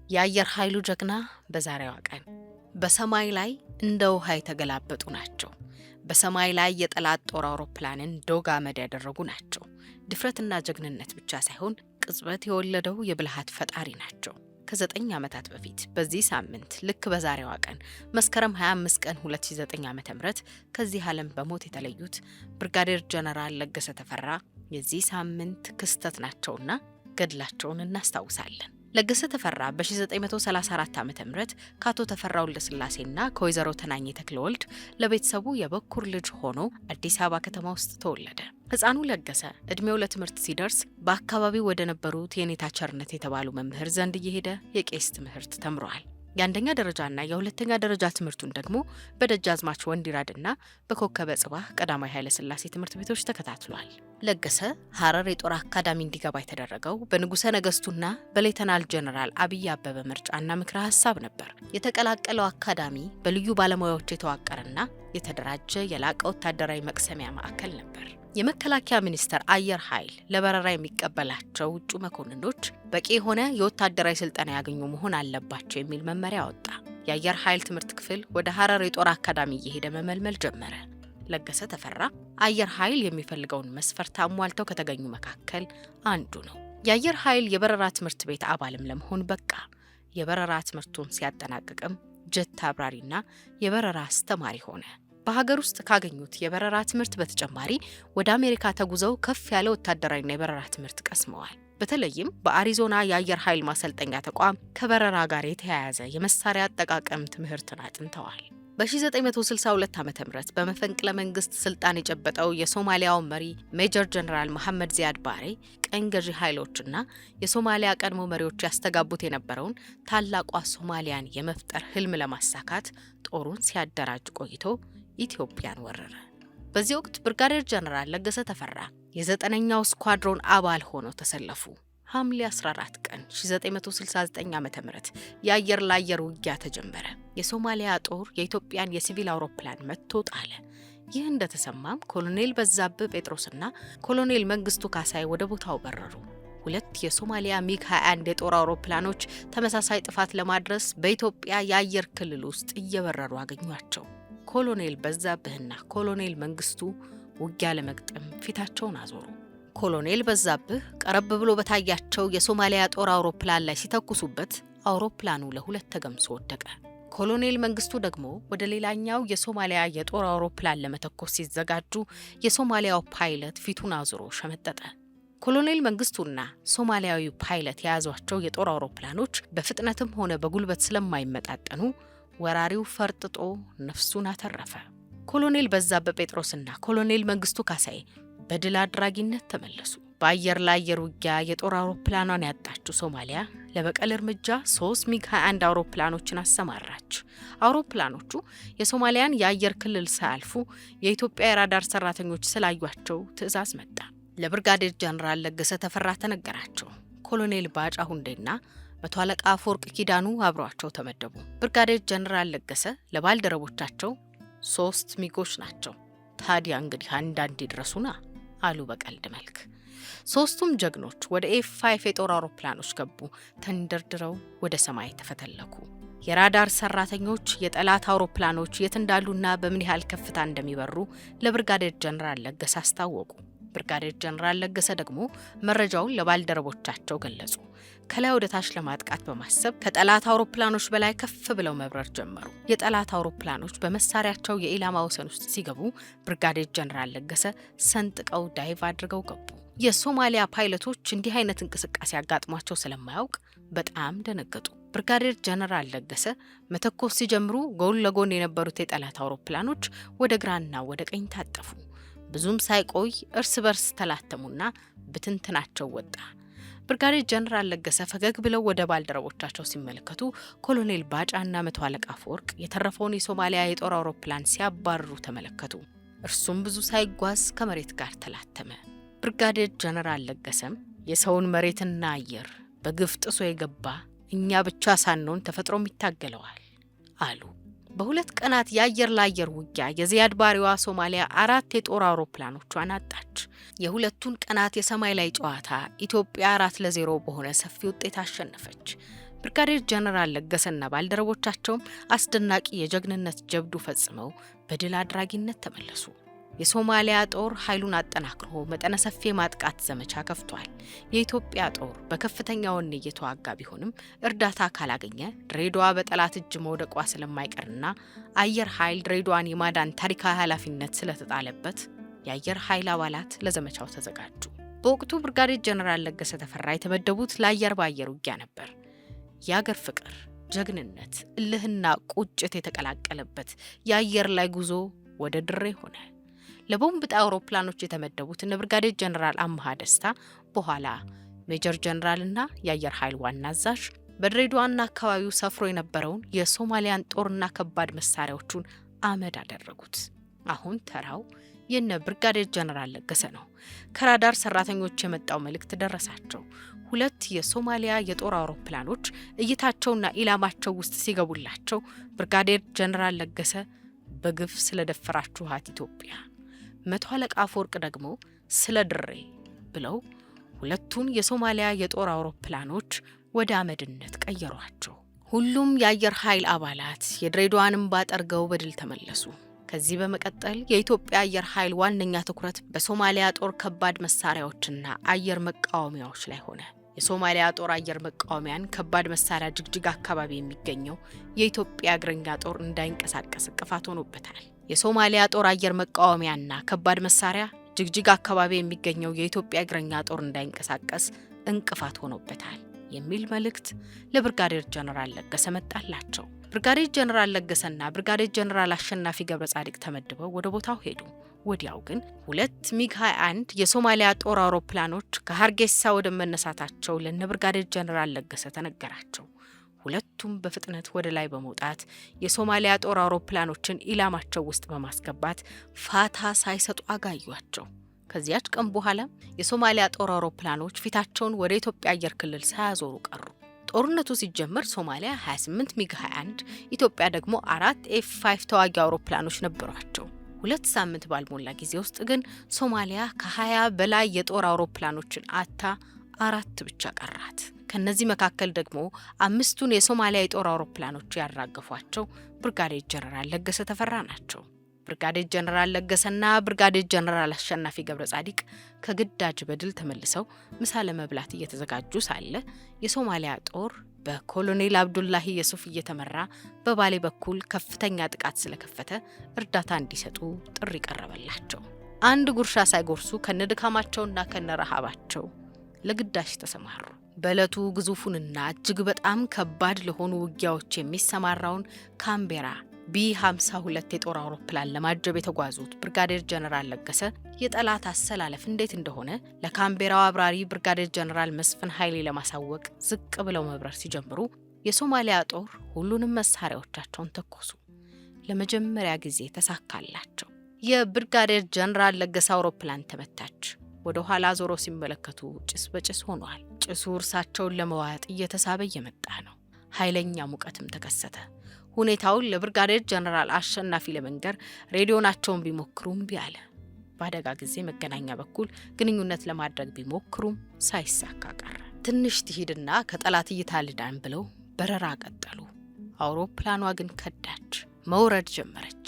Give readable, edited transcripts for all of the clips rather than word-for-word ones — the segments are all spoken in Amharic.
የአየር ኃይሉ ጀግና በዛሬዋ ቀን በሰማይ ላይ እንደ ውሃ የተገላበጡ ናቸው። በሰማይ ላይ የጠላት ጦር አውሮፕላንን ዶግ አመድ ያደረጉ ናቸው። ድፍረትና ጀግንነት ብቻ ሳይሆን ቅጽበት የወለደው የብልሃት ፈጣሪ ናቸው። ከ9 ዓመታት በፊት በዚህ ሳምንት ልክ በዛሬዋ ቀን መስከረም 25 ቀን 2009 ዓ.ም ከዚህ ዓለም በሞት የተለዩት ብርጋዴር ጀነራል ለገሰ ተፈራ የዚህ ሳምንት ክስተት ናቸውና ገድላቸውን እናስታውሳለን። ለገሰ ተፈራ በ1934 ዓ.ም ከአቶ ተፈራ ወልደስላሴና ከወይዘሮ ተናኘ ተክለወልድ ለቤተሰቡ የበኩር ልጅ ሆኖ አዲስ አበባ ከተማ ውስጥ ተወለደ። ሕፃኑ ለገሰ እድሜው ለትምህርት ሲደርስ በአካባቢው ወደ ነበሩት የኔታ ቸርነት የተባሉ መምህር ዘንድ እየሄደ የቄስ ትምህርት ተምሯል። የአንደኛ ደረጃና የሁለተኛ ደረጃ ትምህርቱን ደግሞ በደጃዝማች ወንዲራድና በኮከበ ጽባህ ቀዳማዊ ኃይለ ሥላሴ ትምህርት ቤቶች ተከታትሏል። ለገሰ ሐረር የጦር አካዳሚ እንዲገባ የተደረገው በንጉሠ ነገሥቱና በሌተናል ጀነራል አብይ አበበ ምርጫና ምክረ ሐሳብ ነበር። የተቀላቀለው አካዳሚ በልዩ ባለሙያዎች የተዋቀረና የተደራጀ የላቀ ወታደራዊ መቅሰሚያ ማዕከል ነበር። የመከላከያ ሚኒስቴር አየር ኃይል ለበረራ የሚቀበላቸው ውጭ መኮንኖች በቂ የሆነ የወታደራዊ ስልጠና ያገኙ መሆን አለባቸው የሚል መመሪያ ወጣ። የአየር ኃይል ትምህርት ክፍል ወደ ሐረር የጦር አካዳሚ እየሄደ መመልመል ጀመረ። ለገሰ ተፈራ አየር ኃይል የሚፈልገውን መስፈርት አሟልተው ከተገኙ መካከል አንዱ ነው። የአየር ኃይል የበረራ ትምህርት ቤት አባልም ለመሆን በቃ። የበረራ ትምህርቱን ሲያጠናቅቅም ጀት አብራሪና የበረራ አስተማሪ ሆነ። በሀገር ውስጥ ካገኙት የበረራ ትምህርት በተጨማሪ ወደ አሜሪካ ተጉዘው ከፍ ያለ ወታደራዊና የበረራ ትምህርት ቀስመዋል። በተለይም በአሪዞና የአየር ኃይል ማሰልጠኛ ተቋም ከበረራ ጋር የተያያዘ የመሳሪያ አጠቃቀም ትምህርትን አጥንተዋል። በ1962 ዓ.ም በመፈንቅለ መንግስት ስልጣን የጨበጠው የሶማሊያው መሪ ሜጀር ጀነራል መሐመድ ዚያድ ባሬ ቀኝ ገዢ ኃይሎችና የሶማሊያ ቀድሞ መሪዎች ያስተጋቡት የነበረውን ታላቋ ሶማሊያን የመፍጠር ህልም ለማሳካት ጦሩን ሲያደራጅ ቆይቶ ኢትዮጵያን ወረረ። በዚህ ወቅት ብርጋዴር ጀነራል ለገሰ ተፈራ የ9ኛው ስኳድሮን አባል ሆነው ተሰለፉ። ሐምሌ 14 ቀን 1969 ዓ.ም የአየር ለአየር ውጊያ ተጀመረ። የሶማሊያ ጦር የኢትዮጵያን የሲቪል አውሮፕላን መትቶ ጣለ። ይህ እንደተሰማም ኮሎኔል በዛብህ ጴጥሮስና ኮሎኔል መንግስቱ ካሳይ ወደ ቦታው በረሩ። 2 የሶማሊያ ሚግ 21 የጦር አውሮፕላኖች ተመሳሳይ ጥፋት ለማድረስ በኢትዮጵያ የአየር ክልል ውስጥ እየበረሩ አገኟቸው። ኮሎኔል በዛብህና ኮሎኔል መንግስቱ ውጊያ ለመግጠም ፊታቸውን አዞሩ። ኮሎኔል በዛብህ ቀረብ ብሎ በታያቸው የሶማሊያ ጦር አውሮፕላን ላይ ሲተኩሱበት አውሮፕላኑ ለሁለት ተገምሶ ወደቀ። ኮሎኔል መንግስቱ ደግሞ ወደ ሌላኛው የሶማሊያ የጦር አውሮፕላን ለመተኮስ ሲዘጋጁ የሶማሊያው ፓይለት ፊቱን አዙሮ ሸመጠጠ። ኮሎኔል መንግስቱና ሶማሊያዊው ፓይለት የያዟቸው የጦር አውሮፕላኖች በፍጥነትም ሆነ በጉልበት ስለማይመጣጠኑ ወራሪው ፈርጥጦ ነፍሱን አተረፈ። ኮሎኔል በዛብህ ጴጥሮስና ኮሎኔል መንግስቱ ካሳይ በድል አድራጊነት ተመለሱ። በአየር ለአየር ውጊያ የጦር አውሮፕላኗን ያጣችው ሶማሊያ ለበቀል እርምጃ 3 ሚግ 21 አውሮፕላኖችን አሰማራች። አውሮፕላኖቹ የሶማሊያን የአየር ክልል ሳያልፉ የኢትዮጵያ የራዳር ሰራተኞች ስላዩአቸው ትዕዛዝ መጣ። ለብርጋዴር ጀነራል ለገሰ ተፈራ ተነገራቸው። ኮሎኔል ባጫ ሁንዴና መቶ አለቃ አፈወርቅ ኪዳኑ አብረዋቸው ተመደቡ። ብርጋዴር ጀነራል ለገሰ ለባልደረቦቻቸው 3 ሚጎች ናቸው፣ ታዲያ እንግዲህ አንዳንድ ይድረሱና አሉ በቀልድ መልክ። 3ቱም ጀግኖች ወደ ኤፍ5 የጦር አውሮፕላኖች ገቡ። ተንደርድረው ወደ ሰማይ ተፈተለኩ። የራዳር ሰራተኞች የጠላት አውሮፕላኖች የት እንዳሉና በምን ያህል ከፍታ እንደሚበሩ ለብርጋዴር ጀነራል ለገሰ አስታወቁ። ብርጋዴር ጀነራል ለገሰ ደግሞ መረጃውን ለባልደረቦቻቸው ገለጹ። ከላይ ወደ ታች ለማጥቃት በማሰብ ከጠላት አውሮፕላኖች በላይ ከፍ ብለው መብረር ጀመሩ። የጠላት አውሮፕላኖች በመሳሪያቸው የኢላማ ወሰን ውስጥ ሲገቡ ብርጋዴር ጀነራል ለገሰ ሰንጥቀው ዳይቭ አድርገው ገቡ። የሶማሊያ ፓይለቶች እንዲህ አይነት እንቅስቃሴ አጋጥሟቸው ስለማያውቅ በጣም ደነገጡ። ብርጋዴር ጀነራል ለገሰ መተኮስ ሲጀምሩ ጎን ለጎን የነበሩት የጠላት አውሮፕላኖች ወደ ግራና ወደ ቀኝ ታጠፉ። ብዙም ሳይቆይ እርስ በርስ ተላተሙና ብትንትናቸው ወጣ። ብርጋዴር ጀነራል ለገሰ ፈገግ ብለው ወደ ባልደረቦቻቸው ሲመለከቱ ኮሎኔል ባጫና መቶ አለቃ አፈወርቅ የተረፈውን የሶማሊያ የጦር አውሮፕላን ሲያባርሩ ተመለከቱ። እርሱም ብዙ ሳይጓዝ ከመሬት ጋር ተላተመ። ብርጋዴር ጀነራል ለገሰም የሰውን መሬትና አየር በግፍ ጥሶ የገባ እኛ ብቻ ሳንሆን ተፈጥሮም ይታገለዋል አሉ። በሁለት ቀናት የአየር ለአየር ውጊያ የዚያድ ባሬዋ ሶማሊያ 4 የጦር አውሮፕላኖቿን አጣች። የሁለቱን ቀናት የሰማይ ላይ ጨዋታ ኢትዮጵያ 4-0 በሆነ ሰፊ ውጤት አሸነፈች። ብርጋዴር ጀነራል ለገሰና ባልደረቦቻቸውም አስደናቂ የጀግንነት ጀብዱ ፈጽመው በድል አድራጊነት ተመለሱ። የሶማሊያ ጦር ኃይሉን አጠናክሮ መጠነ ሰፊ ማጥቃት ዘመቻ ከፍቷል። የኢትዮጵያ ጦር በከፍተኛ ወኔ እየተዋጋ ቢሆንም እርዳታ ካላገኘ ድሬዳዋ በጠላት እጅ መውደቋ ስለማይቀርና አየር ኃይል ድሬዳዋን የማዳን ታሪካዊ ኃላፊነት ስለተጣለበት የአየር ኃይል አባላት ለዘመቻው ተዘጋጁ። በወቅቱ ብርጋዴር ጀነራል ለገሰ ተፈራ የተመደቡት ለአየር በአየር ውጊያ ነበር። የአገር ፍቅር፣ ጀግንነት፣ እልህና ቁጭት የተቀላቀለበት የአየር ላይ ጉዞ ወደ ድሬ ሆነ። ለቦምብ ጣይ አውሮፕላኖች የተመደቡት እነ ብርጋዴር ጀነራል አምሃ ደስታ በኋላ ሜጀር ጀነራልና የአየር ኃይል ዋና አዛዥ በድሬዳዋና አካባቢው ሰፍሮ የነበረውን የሶማሊያን ጦርና ከባድ መሳሪያዎቹን አመድ አደረጉት። አሁን ተራው የነ ብርጋዴር ጀነራል ለገሰ ነው። ከራዳር ሰራተኞች የመጣው መልእክት ደረሳቸው። 2 የሶማሊያ የጦር አውሮፕላኖች እይታቸውና ኢላማቸው ውስጥ ሲገቡላቸው ብርጋዴር ጀነራል ለገሰ በግፍ ስለደፈራችኋት ኢትዮጵያ፣ መቶ አለቃ አፈወርቅ ደግሞ ስለ ድሬ ብለው ሁለቱን የሶማሊያ የጦር አውሮፕላኖች ወደ አመድነት ቀየሯቸው። ሁሉም የአየር ኃይል አባላት የድሬዳዋን እንባ ጠርገው በድል ተመለሱ። ከዚህ በመቀጠል የኢትዮጵያ አየር ኃይል ዋነኛ ትኩረት በሶማሊያ ጦር ከባድ መሳሪያዎችና አየር መቃወሚያዎች ላይ ሆነ። የሶማሊያ ጦር አየር መቃወሚያን ከባድ መሳሪያ ጅግጅጋ አካባቢ የሚገኘው የኢትዮጵያ እግረኛ ጦር እንዳይንቀሳቀስ እንቅፋት ሆኖበታል። የሶማሊያ ጦር አየር መቃወሚያና ከባድ መሳሪያ ጅግጅጋ አካባቢ የሚገኘው የኢትዮጵያ እግረኛ ጦር እንዳይንቀሳቀስ እንቅፋት ሆኖበታል የሚል መልእክት ለብርጋዴር ጀነራል ለገሰ መጣላቸው። ብርጋዴር ጀነራል ለገሰና ብርጋዴር ጀነራል አሸናፊ ገብረ ጻዲቅ ተመድበው ወደ ቦታው ሄዱ። ወዲያው ግን 2 ሚግ 21 የሶማሊያ ጦር አውሮፕላኖች ከሀርጌሳ ወደ መነሳታቸው ለነ ብርጋዴር ጀነራል ለገሰ ተነገራቸው። ሁለቱም በፍጥነት ወደ ላይ በመውጣት የሶማሊያ ጦር አውሮፕላኖችን ኢላማቸው ውስጥ በማስገባት ፋታ ሳይሰጡ አጋዩአቸው። ከዚያች ቀን በኋላ የሶማሊያ ጦር አውሮፕላኖች ፊታቸውን ወደ ኢትዮጵያ አየር ክልል ሳያዞሩ ቀሩ። ጦርነቱ ሲጀመር ሶማሊያ 28 ሚግ 21፣ ኢትዮጵያ ደግሞ 4 F5 ተዋጊ አውሮፕላኖች ነበሯቸው። 2 ሳምንት ባልሞላ ጊዜ ውስጥ ግን ሶማሊያ ከ20 በላይ የጦር አውሮፕላኖችን አታ 4 ብቻ ቀራት። ከነዚህ መካከል ደግሞ 5ቱን የሶማሊያ የጦር አውሮፕላኖች ያራገፏቸው ብርጋዴር ጀነራል ለገሰ ተፈራ ናቸው። ብርጋዴር ጀነራል ለገሰና ብርጋዴር ጀነራል አሸናፊ ገብረ ጻዲቅ ከግዳጅ በድል ተመልሰው ምሳ ለመብላት እየተዘጋጁ ሳለ የሶማሊያ ጦር በኮሎኔል አብዱላሂ የሱፍ እየተመራ በባሌ በኩል ከፍተኛ ጥቃት ስለከፈተ እርዳታ እንዲሰጡ ጥሪ ቀረበላቸው። አንድ ጉርሻ ሳይጎርሱ ከነድካማቸውና ከነረሃባቸው ለግዳጅ ተሰማሩ። በዕለቱ ግዙፉንና እጅግ በጣም ከባድ ለሆኑ ውጊያዎች የሚሰማራውን ካምቤራ B52 የጦር አውሮፕላን ለማጀብ የተጓዙት ብርጋዴር ጀነራል ለገሰ የጠላት አሰላለፍ እንዴት እንደሆነ ለካምቤራው አብራሪ ብርጋዴር ጀነራል መስፍን ኃይሌ ለማሳወቅ ዝቅ ብለው መብረር ሲጀምሩ የሶማሊያ ጦር ሁሉንም መሳሪያዎቻቸውን ተኮሱ። ለመጀመሪያ ጊዜ ተሳካላቸው። የብርጋዴር ጀነራል ለገሰ አውሮፕላን ተመታች። ወደ ኋላ ዞሮ ሲመለከቱ ጭስ በጭስ ሆኗል። ጭሱ እርሳቸውን ለመዋጥ እየተሳበ እየመጣ ነው። ኃይለኛ ሙቀትም ተከሰተ። ሁኔታውን ለብርጋዴር ጀነራል አሸናፊ ለመንገር ሬዲዮናቸውን ቢሞክሩም ቢያለ በአደጋ ጊዜ መገናኛ በኩል ግንኙነት ለማድረግ ቢሞክሩም ሳይሳካ ቀረ። ትንሽ ትሂድና ከጠላት እይታ ልዳን ብለው በረራ ቀጠሉ። አውሮፕላኗ ግን ከዳች፣ መውረድ ጀመረች።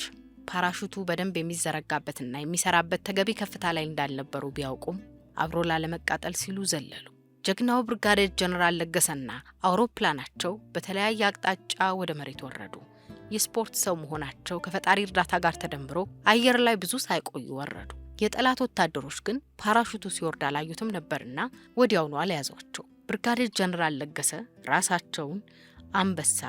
ፓራሹቱ በደንብ የሚዘረጋበትና የሚሰራበት ተገቢ ከፍታ ላይ እንዳልነበሩ ቢያውቁም አብሮ ላለመቃጠል ሲሉ ዘለሉ። ጀግናው ብርጋዴር ጀነራል ለገሰና አውሮፕላናቸው በተለያየ አቅጣጫ ወደ መሬት ወረዱ። የስፖርት ሰው መሆናቸው ከፈጣሪ እርዳታ ጋር ተደምሮ አየር ላይ ብዙ ሳይቆዩ ወረዱ። የጠላት ወታደሮች ግን ፓራሹቱ ሲወርድ አላዩትም ነበርና ወዲያውኑ አልያዟቸው። ብርጋዴር ጀነራል ለገሰ ራሳቸውን አንበሳ፣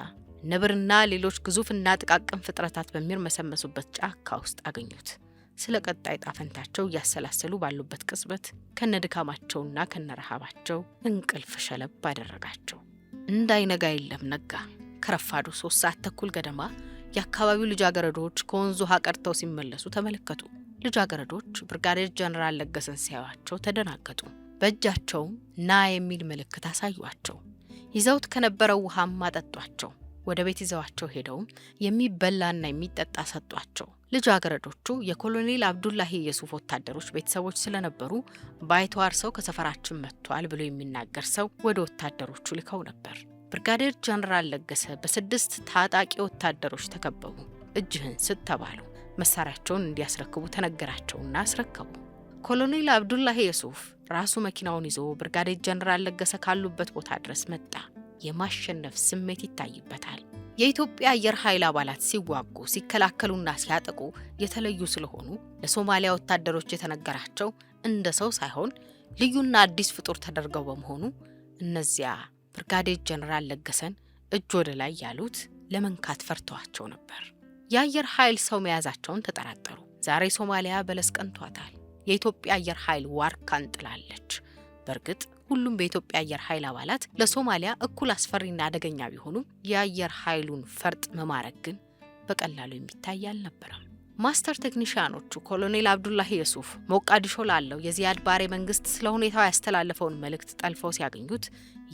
ነብርና ሌሎች ግዙፍና ጥቃቅን ፍጥረታት በሚርመሰመሱበት ጫካ ውስጥ አገኙት። ስለ ቀጣይ ጣፈንታቸው እያሰላሰሉ ባሉበት ቅጽበት ከነድካማቸውና ከነረሃባቸው እንቅልፍ ሸለብ አደረጋቸው። እንዳይነጋ የለም ነጋ። ከረፋዱ 3 ሰዓት ተኩል ገደማ የአካባቢው ልጃገረዶች ከወንዙ ውሃ ቀድተው ሲመለሱ ተመለከቱ። ልጃገረዶች ብርጋዴር ጀነራል ለገሰን ሲያዩአቸው ተደናገጡ። በእጃቸውም ና የሚል ምልክት አሳዩአቸው። ይዘውት ከነበረው ውሃም አጠጧቸው። ወደ ቤት ይዘዋቸው ሄደው የሚበላና የሚጠጣ ሰጧቸው። ልጃገረዶቹ የኮሎኔል አብዱላሂ የሱፍ ወታደሮች ቤተሰቦች ስለነበሩ ባይተዋር ሰው ከሰፈራችን መጥቷል ብሎ የሚናገር ሰው ወደ ወታደሮቹ ልከው ነበር። ብርጋዴር ጀነራል ለገሰ በ6 ታጣቂ ወታደሮች ተከበቡ። እጅህን ስጥ ተባሉ። መሳሪያቸውን እንዲያስረክቡ ተነገራቸውና አስረከቡ። ኮሎኔል አብዱላሂ የሱፍ ራሱ መኪናውን ይዞ ብርጋዴር ጀነራል ለገሰ ካሉበት ቦታ ድረስ መጣ። የማሸነፍ ስሜት ይታይበታል። የኢትዮጵያ አየር ኃይል አባላት ሲዋጉ፣ ሲከላከሉና ሲያጠቁ የተለዩ ስለሆኑ ለሶማሊያ ወታደሮች የተነገራቸው እንደ ሰው ሳይሆን ልዩና አዲስ ፍጡር ተደርገው በመሆኑ እነዚያ ብርጋዴር ጀነራል ለገሰን እጅ ወደ ላይ ያሉት ለመንካት ፈርተዋቸው ነበር። የአየር ኃይል ሰው መያዛቸውን ተጠራጠሩ። ዛሬ ሶማሊያ በለስ ቀንቷታል። የኢትዮጵያ አየር ኃይል ዋርካን ጥላለች። በእርግጥ ሁሉም በኢትዮጵያ አየር ኃይል አባላት ለሶማሊያ እኩል አስፈሪና አደገኛ ቢሆኑም የአየር ኃይሉን ፈርጥ መማረክ ግን በቀላሉ የሚታይ አልነበረም። ማስተር ቴክኒሽያኖቹ ኮሎኔል አብዱላሂ የሱፍ ሞቃዲሾ ላለው የዚያድ ባሬ መንግስት ስለ ሁኔታው ያስተላለፈውን መልእክት ጠልፈው ሲያገኙት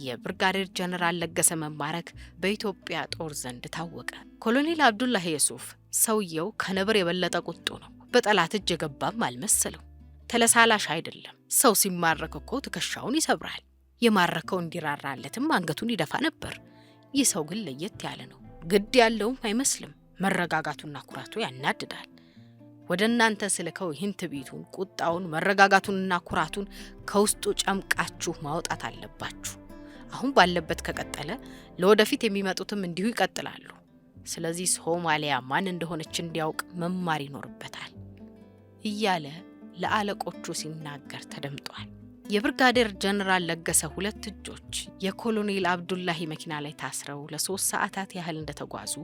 የብርጋዴር ጀነራል ለገሰ መማረክ በኢትዮጵያ ጦር ዘንድ ታወቀ። ኮሎኔል አብዱላሂ የሱፍ ሰውየው ከነብር የበለጠ ቁጡ ነው። በጠላት እጅ የገባም አልመሰለው። ተለሳላሽ አይደለም። ሰው ሲማረክ እኮ ትከሻውን ይሰብራል። የማረከው እንዲራራለትም አንገቱን ይደፋ ነበር። ይህ ሰው ግን ለየት ያለ ነው። ግድ ያለውም አይመስልም። መረጋጋቱና ኩራቱ ያናድዳል። ወደ እናንተ ስልከው ይህን ትዕቢቱን፣ ቁጣውን፣ መረጋጋቱንና ኩራቱን ከውስጡ ጨምቃችሁ ማውጣት አለባችሁ። አሁን ባለበት ከቀጠለ ለወደፊት የሚመጡትም እንዲሁ ይቀጥላሉ። ስለዚህ ሶማሊያ ማን እንደሆነች እንዲያውቅ መማር ይኖርበታል እያለ ለአለቆቹ ሲናገር ተደምጧል። የብርጋዴር ጀነራል ለገሰ 2 እጆች የኮሎኔል አብዱላሂ መኪና ላይ ታስረው ለ3 ሰዓታት ያህል እንደተጓዙ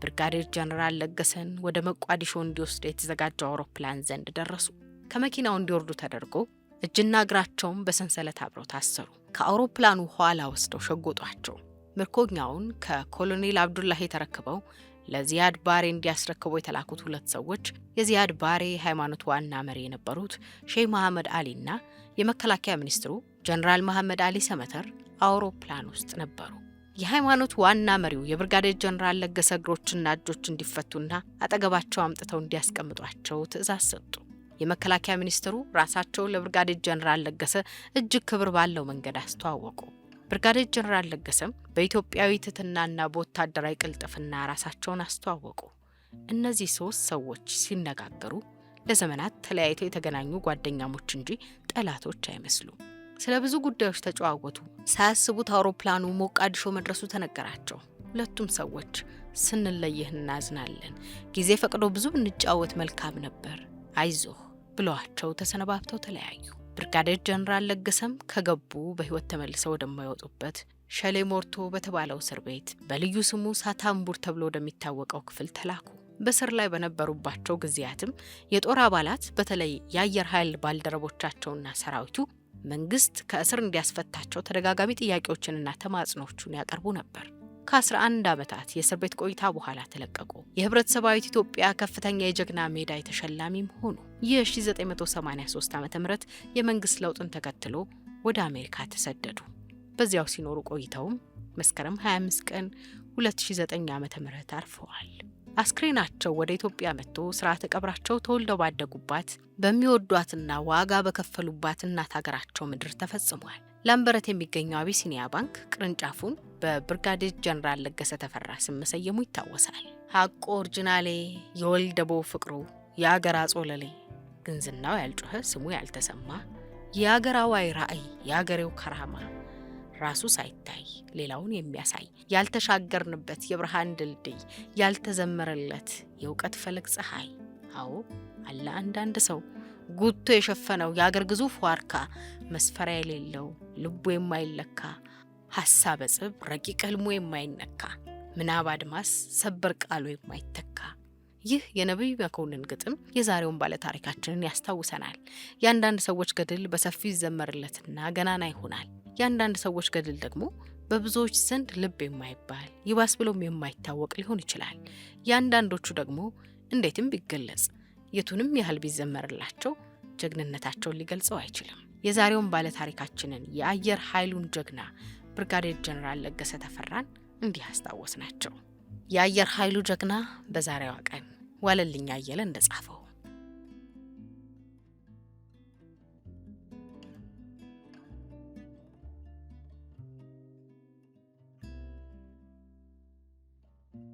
ብርጋዴር ጀነራል ለገሰን ወደ መቋዲሾ እንዲወስድ የተዘጋጀው አውሮፕላን ዘንድ ደረሱ። ከመኪናው እንዲወርዱ ተደርጎ እጅና እግራቸውን በሰንሰለት አብረው ታሰሩ። ከአውሮፕላኑ ኋላ ወስደው ሸጎጧቸው። ምርኮኛውን ከኮሎኔል አብዱላሂ ተረክበው ለዚያድ ባሬ እንዲያስረክቡ የተላኩት 2 ሰዎች የዚያድ ባሬ ሃይማኖት ዋና መሪ የነበሩት ሼህ መሐመድ አሊና የመከላከያ ሚኒስትሩ ጀነራል መሐመድ አሊ ሰመተር አውሮፕላን ውስጥ ነበሩ። የሃይማኖት ዋና መሪው የብርጋዴር ጀነራል ለገሰ እግሮችና እጆች እንዲፈቱና አጠገባቸው አምጥተው እንዲያስቀምጧቸው ትዕዛዝ ሰጡ። የመከላከያ ሚኒስትሩ ራሳቸው ለብርጋዴር ጀነራል ለገሰ እጅግ ክብር ባለው መንገድ አስተዋወቁ። ብርጋዴር ጀነራል ለገሰም በኢትዮጵያዊ ትሕትናና በወታደራዊ ቅልጥፍና ራሳቸውን አስተዋወቁ። እነዚህ 3 ሰዎች ሲነጋገሩ ለዘመናት ተለያይተው የተገናኙ ጓደኛሞች እንጂ ጠላቶች አይመስሉም። ስለ ብዙ ጉዳዮች ተጨዋወቱ። ሳያስቡት አውሮፕላኑ ሞቃዲሾ መድረሱ ተነገራቸው። ሁለቱም ሰዎች ስንለይህ እናዝናለን፣ ጊዜ ፈቅዶ ብዙ እንጫወት መልካም ነበር፣ አይዞህ ብለዋቸው ተሰነባብተው ተለያዩ። ብርጋዴር ጀነራል ለገሰም ከገቡ በህይወት ተመልሰው ወደማይወጡበት ሸሌ ሞርቶ በተባለው እስር ቤት በልዩ ስሙ ሳታምቡር ተብሎ ወደሚታወቀው ክፍል ተላኩ። በስር ላይ በነበሩባቸው ጊዜያትም የጦር አባላት በተለይ የአየር ኃይል ባልደረቦቻቸውና ሰራዊቱ መንግስት ከእስር እንዲያስፈታቸው ተደጋጋሚ ጥያቄዎችንና ተማጽኖቹን ያቀርቡ ነበር። ከ11 ዓመታት የእስር ቤት ቆይታ በኋላ ተለቀቁ። የህብረተሰባዊት ኢትዮጵያ ከፍተኛ የጀግና ሜዳይ ተሸላሚም ሆኑ። ይህ 1983 ዓ.ም የመንግስት ለውጥን ተከትሎ ወደ አሜሪካ ተሰደዱ። በዚያው ሲኖሩ ቆይተውም መስከረም 25 ቀን 2009 ዓ.ም አርፈዋል። አስክሬናቸው ወደ ኢትዮጵያ መጥቶ ስርዓተ ቀብራቸው ተወልደው ባደጉባት በሚወዷትና ዋጋ በከፈሉባት እናት ሀገራቸው ምድር ተፈጽሟል። ላምበረት የሚገኘው አቢሲኒያ ባንክ ቅርንጫፉን በብርጋዴር ጀነራል ለገሰ ተፈራ ስም መሰየሙ ይታወሳል። ሀቆ ኦሪጂናሌ የወልደቦ ፍቅሩ የአገር አጾለሌ ግንዝናው ያልጮኸ ስሙ ያልተሰማ የአገራዋይ ራእይ የአገሬው ከራማ ራሱ ሳይታይ ሌላውን የሚያሳይ ያልተሻገርንበት የብርሃን ድልድይ ያልተዘመረለት የእውቀት ፈለግ ፀሐይ። አዎ አለ አንዳንድ ሰው ጉቶ የሸፈነው የአገር ግዙፍ ዋርካ መስፈሪያ የሌለው ልቡ የማይለካ ሐሳበ ጽብ ረቂቅ ህልሙ የማይነካ ምናብ አድማስ ሰበር ቃሉ የማይተካ። ይህ የነብዩ መኮንን ግጥም የዛሬውን ባለ ታሪካችንን ያስታውሰናል። የአንዳንድ ሰዎች ገድል በሰፊው ይዘመርለትና ገናና ይሆናል። የአንዳንድ ሰዎች ገድል ደግሞ በብዙዎች ዘንድ ልብ የማይባል ይባስ ብሎም የማይታወቅ ሊሆን ይችላል። የአንዳንዶቹ ደግሞ እንዴትም ቢገለጽ የቱንም ያህል ቢዘመርላቸው ጀግንነታቸውን ሊገልጸው አይችልም። የዛሬውን ባለ ታሪካችንን የአየር ኃይሉን ጀግና ብርጋዴር ጀነራል ለገሰ ተፈራን እንዲህ አስታወስናቸው። የአየር ኃይሉ ጀግና በዛሬዋ ቀን ዋለልኝ አየለ እንደጻፈው